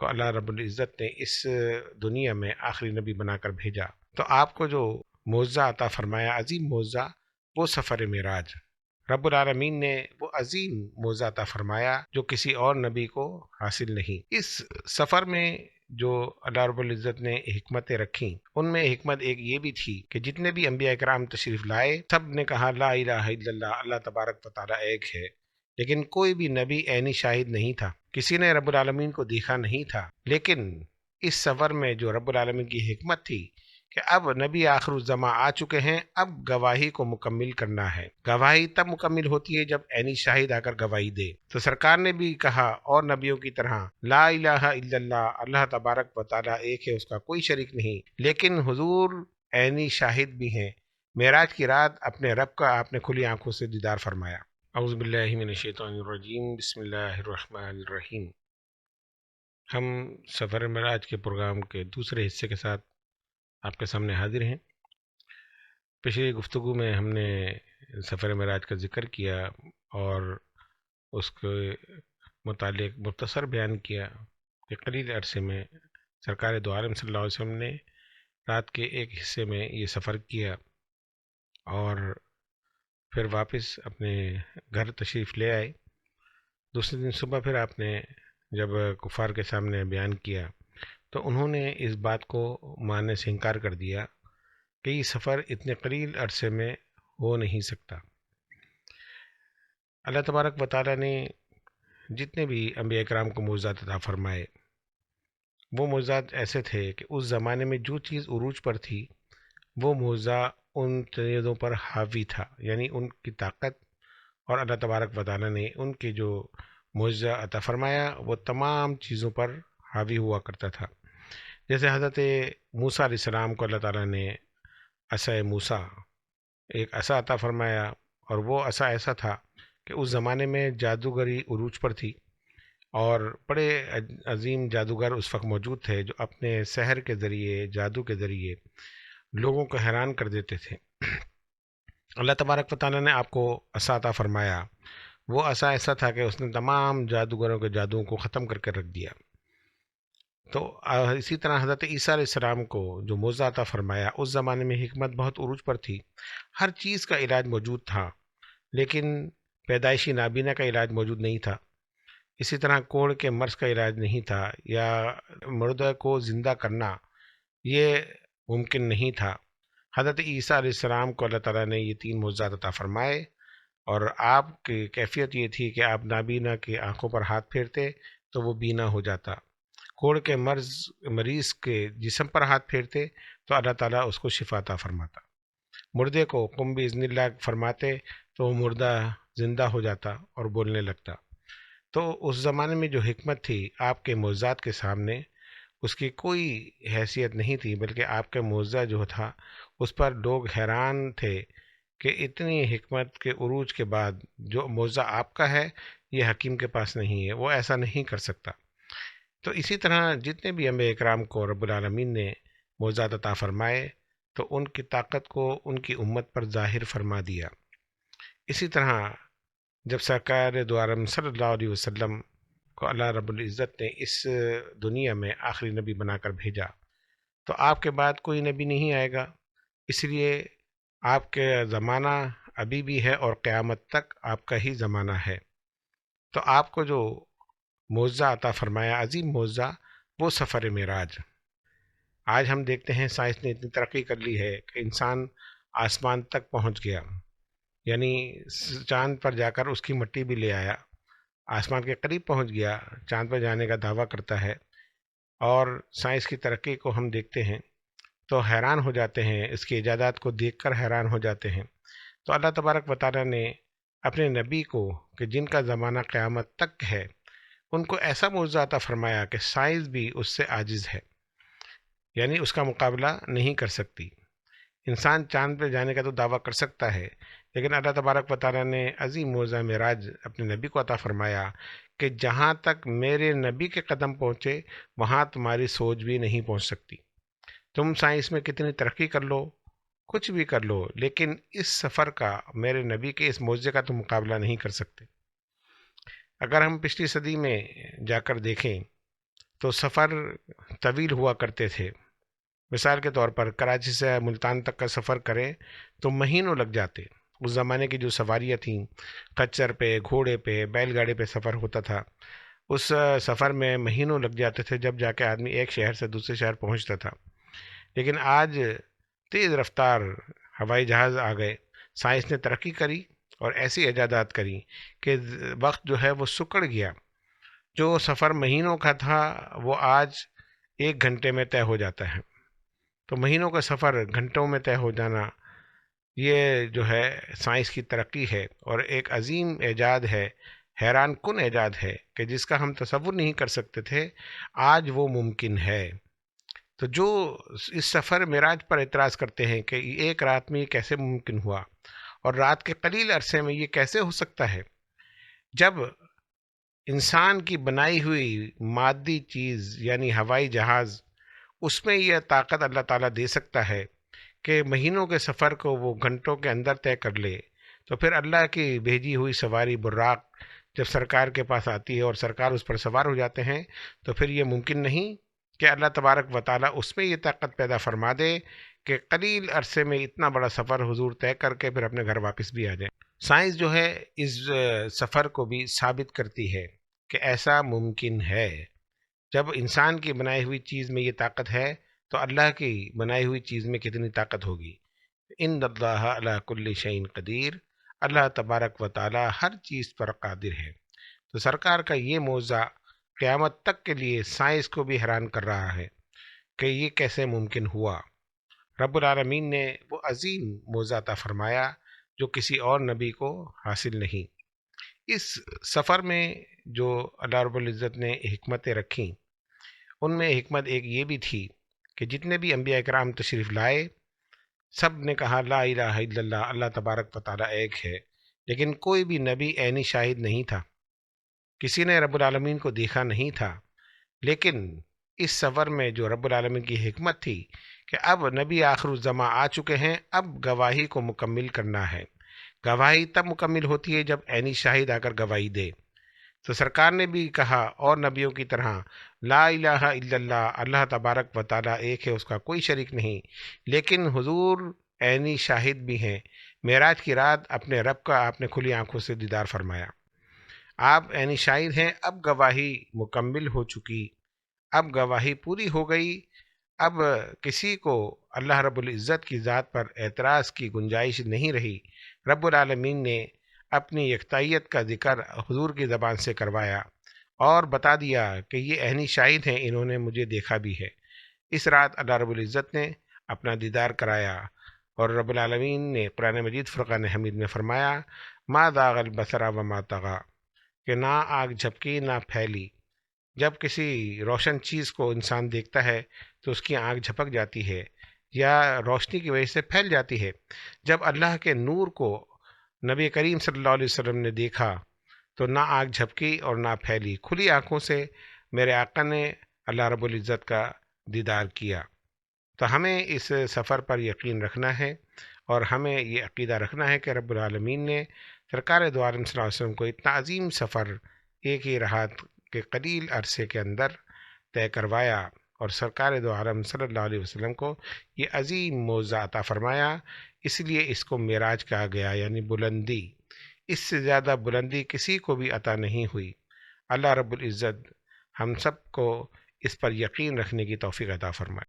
کو اللہ رب العزت نے اس دنیا میں آخری نبی بنا کر بھیجا، تو آپ کو جو معجزہ عطا فرمایا، عظیم معجزہ، وہ سفر معراج۔ رب العالمین نے وہ عظیم معجزہ عطا فرمایا جو کسی اور نبی کو حاصل نہیں۔ اس سفر میں جو اللہ رب العزت نے حکمتیں رکھیں، ان میں حکمت ایک یہ بھی تھی کہ جتنے بھی انبیاء کرام تشریف لائے، سب نے کہا لا الہ الا اللہ، اللہ تبارک و تعالیٰ ایک ہے، لیکن کوئی بھی نبی عینی شاہد نہیں تھا، کسی نے رب العالمین کو دیکھا نہیں تھا۔ لیکن اس سفر میں جو رب العالمین کی حکمت تھی کہ اب نبی آخر الزماں آ چکے ہیں، اب گواہی کو مکمل کرنا ہے۔ گواہی تب مکمل ہوتی ہے جب عینی شاہد آ کر گواہی دے۔ تو سرکار نے بھی کہا اور نبیوں کی طرح لا الہ الا اللہ، اللہ تبارک و تعالیٰ ایک ہے، اس کا کوئی شریک نہیں، لیکن حضور عینی شاہد بھی ہیں۔ معراج کی رات اپنے رب کا آپ نے کھلی آنکھوں سے دیدار فرمایا۔ اعوذ باللہ من الشیطان الرجیم، بسم اللہ الرحمن الرحیم۔ ہم سفر معراج کے پروگرام کے دوسرے حصے کے ساتھ آپ کے سامنے حاضر ہیں۔ پچھلی گفتگو میں ہم نے سفر معراج کا ذکر کیا اور اس کے متعلق مختصر بیان کیا کہ قلیل عرصے میں سرکار دو عالم صلی اللہ علیہ وسلم نے رات کے ایک حصے میں یہ سفر کیا اور پھر واپس اپنے گھر تشریف لے آئے۔ دوسرے دن صبح پھر آپ نے جب کفار کے سامنے بیان کیا تو انہوں نے اس بات کو ماننے سے انکار کر دیا کہ یہ سفر اتنے قلیل عرصے میں ہو نہیں سکتا۔ اللہ تبارک و تعالیٰ نے جتنے بھی انبیاء کرام کو معجزات عطا فرمائے، وہ معجزات ایسے تھے کہ اس زمانے میں جو چیز عروج پر تھی وہ معجزہ ان چیزوں پر حاوی تھا، یعنی ان کی طاقت، اور اللہ تبارک و تعالیٰ نے ان کی جو معجزہ عطا فرمایا وہ تمام چیزوں پر حاوی ہوا کرتا تھا۔ جیسے حضرت موسیٰ علیہ السلام کو اللہ تعالیٰ نے عصا موسیٰ، ایک عصا عطا فرمایا، اور وہ عصا ایسا تھا کہ اس زمانے میں جادوگری عروج پر تھی، اور بڑے عظیم جادوگر اس وقت موجود تھے جو اپنے سحر کے ذریعے، جادو کے ذریعے لوگوں کو حیران کر دیتے تھے۔ اللہ تبارک و تعالیٰ نے آپ کو عصا عطا فرمایا، وہ عصا ایسا تھا کہ اس نے تمام جادوگروں کے جادوؤں کو ختم کر کے رکھ دیا۔ تو اسی طرح حضرت عیسیٰ علیہ السلام کو جو معجزہ عطا فرمایا، اس زمانے میں حکمت بہت عروج پر تھی، ہر چیز کا علاج موجود تھا، لیکن پیدائشی نابینا کا علاج موجود نہیں تھا۔ اسی طرح کوڑ کے مرض کا علاج نہیں تھا، یا مردہ کو زندہ کرنا یہ ممکن نہیں تھا۔ حضرت عیسیٰ علیہ السلام کو اللہ تعالیٰ نے یہ تین معجزات عطا فرمائے، اور آپ کی کیفیت یہ تھی کہ آپ نابینا کی آنکھوں پر ہاتھ پھیرتے تو وہ بینا ہو جاتا، کوڑ کے مریض کے جسم پر ہاتھ پھیرتے تو اللہ تعالیٰ اس کو شفا عطا فرماتا، مردے کو قم باذن اللہ فرماتے تو وہ مردہ زندہ ہو جاتا اور بولنے لگتا۔ تو اس زمانے میں جو حکمت تھی آپ کے معجزات کے سامنے اس کی کوئی حیثیت نہیں تھی، بلکہ آپ کا معجزہ جو تھا اس پر لوگ حیران تھے کہ اتنی حکمت کے عروج کے بعد جو معجزہ آپ کا ہے یہ حکیم کے پاس نہیں ہے، وہ ایسا نہیں کر سکتا۔ تو اسی طرح جتنے بھی انبیاء اکرام کو رب العالمین نے معجزات عطا فرمائے تو ان کی طاقت کو ان کی امت پر ظاہر فرما دیا۔ اسی طرح جب سرکار دو عالم صلی اللہ علیہ وسلم کو اللہ رب العزت نے اس دنیا میں آخری نبی بنا کر بھیجا، تو آپ کے بعد کوئی نبی نہیں آئے گا، اس لیے آپ کے زمانہ ابھی بھی ہے اور قیامت تک آپ کا ہی زمانہ ہے۔ تو آپ کو جو معجزہ عطا فرمایا، عظیم معجزہ، وہ سفر معراج۔ آج ہم دیکھتے ہیں سائنس نے اتنی ترقی کر لی ہے کہ انسان آسمان تک پہنچ گیا، یعنی چاند پر جا کر اس کی مٹی بھی لے آیا، آسمان کے قریب پہنچ گیا، چاند پر جانے کا دعویٰ کرتا ہے۔ اور سائنس کی ترقی کو ہم دیکھتے ہیں تو حیران ہو جاتے ہیں، اس کی ایجادات کو دیکھ کر حیران ہو جاتے ہیں۔ تو اللہ تبارک و تعالیٰ نے اپنے نبی کو کہ جن کا زمانہ قیامت تک ہے، ان کو ایسا معجزہ عطا فرمایا کہ سائنس بھی اس سے عاجز ہے، یعنی اس کا مقابلہ نہیں کر سکتی۔ انسان چاند پہ جانے کا تو دعویٰ کر سکتا ہے، لیکن اللہ تبارک و تعالیٰ نے عظیم معجزہ معراج اپنے نبی کو عطا فرمایا کہ جہاں تک میرے نبی کے قدم پہنچے وہاں تمہاری سوچ بھی نہیں پہنچ سکتی۔ تم سائنس میں کتنی ترقی کر لو، کچھ بھی کر لو، لیکن اس سفر کا، میرے نبی کے اس معجزے کا تم مقابلہ نہیں کر سکتے۔ اگر ہم پچھلی صدی میں جا کر دیکھیں تو سفر طویل ہوا کرتے تھے. مثال کے طور پر کراچی سے ملتان تک کا سفر کریں تو مہینوں لگ جاتے. اس زمانے کی جو سواریاں تھیں، خچر پہ، گھوڑے پہ، بیل گاڑی پہ سفر ہوتا تھا. اس سفر میں مہینوں لگ جاتے تھے جب جا کے آدمی ایک شہر سے دوسرے شہر پہنچتا تھا. لیکن آج تیز رفتار ہوائی جہاز آ گئے، سائنس نے ترقی کری اور ایسی ایجادات کری کہ وقت جو ہے وہ سکڑ گیا. جو سفر مہینوں کا تھا وہ آج 1 گھنٹے میں طے ہو جاتا ہے. تو مہینوں کا سفر گھنٹوں میں طے ہو جانا، یہ جو ہے سائنس کی ترقی ہے اور ایک عظیم ایجاد ہے، حیران کن ایجاد ہے کہ جس کا ہم تصور نہیں کر سکتے تھے، آج وہ ممکن ہے. تو جو اس سفر معراج پر اعتراض کرتے ہیں کہ ایک رات میں یہ کیسے ممکن ہوا اور رات کے قلیل عرصے میں یہ کیسے ہو سکتا ہے، جب انسان کی بنائی ہوئی مادی چیز یعنی ہوائی جہاز، اس میں یہ طاقت اللہ تعالیٰ دے سکتا ہے کہ مہینوں کے سفر کو وہ گھنٹوں کے اندر طے کر لے، تو پھر اللہ کی بھیجی ہوئی سواری براق جب سرکار کے پاس آتی ہے اور سرکار اس پر سوار ہو جاتے ہیں، تو پھر یہ ممکن نہیں کہ اللہ تبارک و تعالیٰ اس میں یہ طاقت پیدا فرما دے کہ قلیل عرصے میں اتنا بڑا سفر حضور طے کر کے پھر اپنے گھر واپس بھی آ جائیں. سائنس جو ہے اس سفر کو بھی ثابت کرتی ہے کہ ایسا ممکن ہے. جب انسان کی بنائی ہوئی چیز میں یہ طاقت ہے تو اللہ کی بنائی ہوئی چیز میں کتنی طاقت ہوگی. ان اللہ علی کل شیء قدیر، اللہ تبارک و تعالی ہر چیز پر قادر ہے. تو سرکار کا یہ معجزہ قیامت تک کے لیے سائنس کو بھی حیران کر رہا ہے کہ یہ کیسے ممکن ہوا. رب العالمین نے وہ عظیم معجزہ عطا فرمایا جو کسی اور نبی کو حاصل نہیں. اس سفر میں جو اللہ رب العزت نے حکمتیں رکھیں، ان میں حکمت ایک یہ بھی تھی کہ جتنے بھی انبیاء کرام تشریف لائے، سب نے کہا لا الہ الا اللہ، اللہ تبارک و تعالیٰ ایک ہے. لیکن کوئی بھی نبی عینی شاہد نہیں تھا، کسی نے رب العالمین کو دیکھا نہیں تھا. لیکن اس سفر میں جو رب العالمین کی حکمت تھی کہ اب نبی آخر الزماں آ چکے ہیں، اب گواہی کو مکمل کرنا ہے. گواہی تب مکمل ہوتی ہے جب عینی شاہد آ کر گواہی دے. تو سرکار نے بھی کہا اور نبیوں کی طرح لا الہ الا اللہ، اللہ تبارک و تعالیٰ ایک ہے، اس کا کوئی شریک نہیں. لیکن حضور عینی شاہد بھی ہیں. معراج کی رات اپنے رب کا آپ نے کھلی آنکھوں سے دیدار فرمایا، آپ عینی شاہد ہیں. اب گواہی مکمل ہو چکی، اب گواہی پوری ہو گئی. اب کسی کو اللہ رب العزت کی ذات پر اعتراض کی گنجائش نہیں رہی. رب العالمین نے اپنی یکتائیت کا ذکر حضور کی زبان سے کروایا اور بتا دیا کہ یہ عینی شاہد ہیں، انہوں نے مجھے دیکھا بھی ہے. اس رات اللہ رب العزت نے اپنا دیدار کرایا اور رب العالمین نے قرآن مجید فرقان حمید میں فرمایا ما ذاغ البصر وما طغى، کہ نہ آگ جھپکی نہ پھیلی. جب کسی روشن چیز کو انسان دیکھتا ہے تو اس کی آنکھ جھپک جاتی ہے یا روشنی کی وجہ سے پھیل جاتی ہے. جب اللہ کے نور کو نبی کریم صلی اللہ علیہ وسلم نے دیکھا تو نہ آنکھ جھپکی اور نہ پھیلی، کھلی آنکھوں سے میرے آقا نے اللہ رب العزت کا دیدار کیا. تو ہمیں اس سفر پر یقین رکھنا ہے اور ہمیں یہ عقیدہ رکھنا ہے کہ رب العالمین نے سرکار دو عالم صلی اللہ علیہ وسلم کو اتنا عظیم سفر ایک ہی رات کے قلیل عرصے کے اندر طے کروایا اور سرکار دو عالم صلی اللہ علیہ وسلم کو یہ عظیم معجزہ عطا فرمایا. اس لیے اس کو معراج کہا گیا، یعنی بلندی. اس سے زیادہ بلندی کسی کو بھی عطا نہیں ہوئی. اللہ رب العزت ہم سب کو اس پر یقین رکھنے کی توفیق عطا فرمائے.